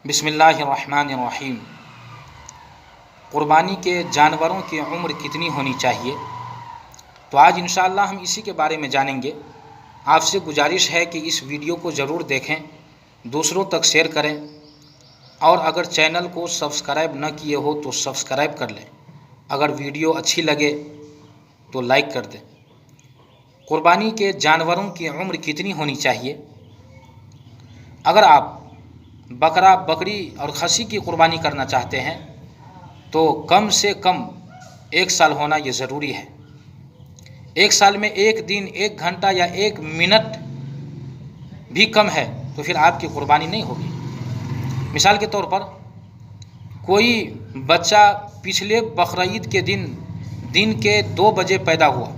بسم اللہ الرحمن الرحیم۔ قربانی کے جانوروں کی عمر کتنی ہونی چاہیے؟ تو آج انشاءاللہ ہم اسی کے بارے میں جانیں گے۔ آپ سے گزارش ہے کہ اس ویڈیو کو ضرور دیکھیں، دوسروں تک شیئر کریں، اور اگر چینل کو سبسکرائب نہ کیے ہو تو سبسکرائب کر لیں۔ اگر ویڈیو اچھی لگے تو لائک کر دیں۔ قربانی کے جانوروں کی عمر کتنی ہونی چاہیے؟ اگر آپ بکرا، بکری اور خصی کی قربانی کرنا چاہتے ہیں تو کم سے کم 1 سال ہونا یہ ضروری ہے۔ 1 سال میں 1 دن، 1 گھنٹہ یا 1 منٹ بھی کم ہے تو پھر آپ کی قربانی نہیں ہوگی۔ مثال کے طور پر کوئی بچہ پچھلے بقرعید کے دن کے 2 بجے پیدا ہوا،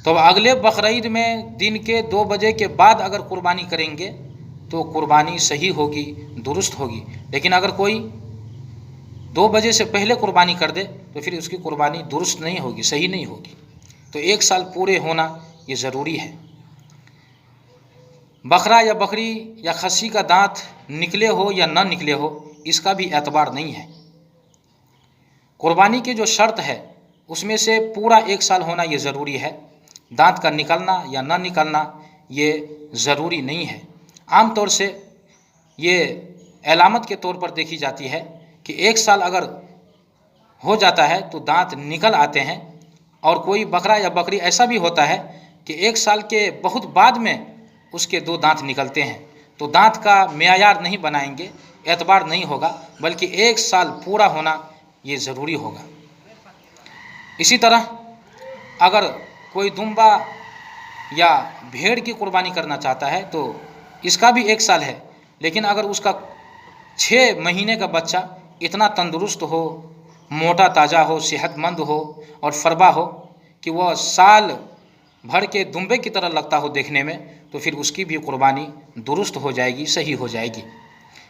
تو اگلے بقرعید میں دن کے 2 بجے کے بعد اگر قربانی کریں گے تو قربانی صحیح ہوگی، درست ہوگی۔ لیکن اگر کوئی 2 بجے سے پہلے قربانی کر دے تو پھر اس کی قربانی درست نہیں ہوگی، صحیح نہیں ہوگی۔ تو 1 سال پورے ہونا یہ ضروری ہے۔ بکرا یا بکری یا خصی کا دانت نکلے ہو یا نہ نکلے ہو، اس کا بھی اعتبار نہیں ہے۔ قربانی کی جو شرط ہے اس میں سے پورا 1 سال ہونا یہ ضروری ہے۔ دانت کا نکلنا یا نہ نکلنا یہ ضروری نہیں ہے۔ عام طور سے یہ علامت کے طور پر دیکھی جاتی ہے کہ 1 سال اگر ہو جاتا ہے تو دانت نکل آتے ہیں، اور کوئی بکرا یا بکری ایسا بھی ہوتا ہے کہ 1 سال کے بہت بعد میں اس کے 2 دانت نکلتے ہیں۔ تو دانت کا معیار نہیں بنائیں گے، اعتبار نہیں ہوگا، بلکہ 1 سال پورا ہونا یہ ضروری ہوگا۔ اسی طرح اگر کوئی دمبا یا بھیڑ کی قربانی کرنا چاہتا ہے تو اس کا بھی 1 سال ہے، لیکن اگر اس کا 6 مہینے کا بچہ اتنا تندرست ہو، موٹا تازہ ہو، صحت مند ہو اور فربا ہو کہ وہ سال بھر کے دمبے کی طرح لگتا ہو دیکھنے میں، تو پھر اس کی بھی قربانی درست ہو جائے گی، صحیح ہو جائے گی۔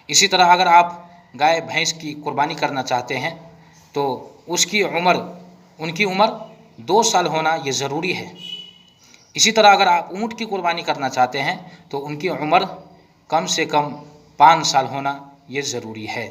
اسی طرح اگر آپ گائے بھینس کی قربانی کرنا چاہتے ہیں تو ان کی عمر 2 سال ہونا یہ ضروری ہے۔ اسی طرح اگر آپ اونٹ کی قربانی کرنا چاہتے ہیں تو ان کی عمر کم سے کم 5 سال ہونا یہ ضروری ہے۔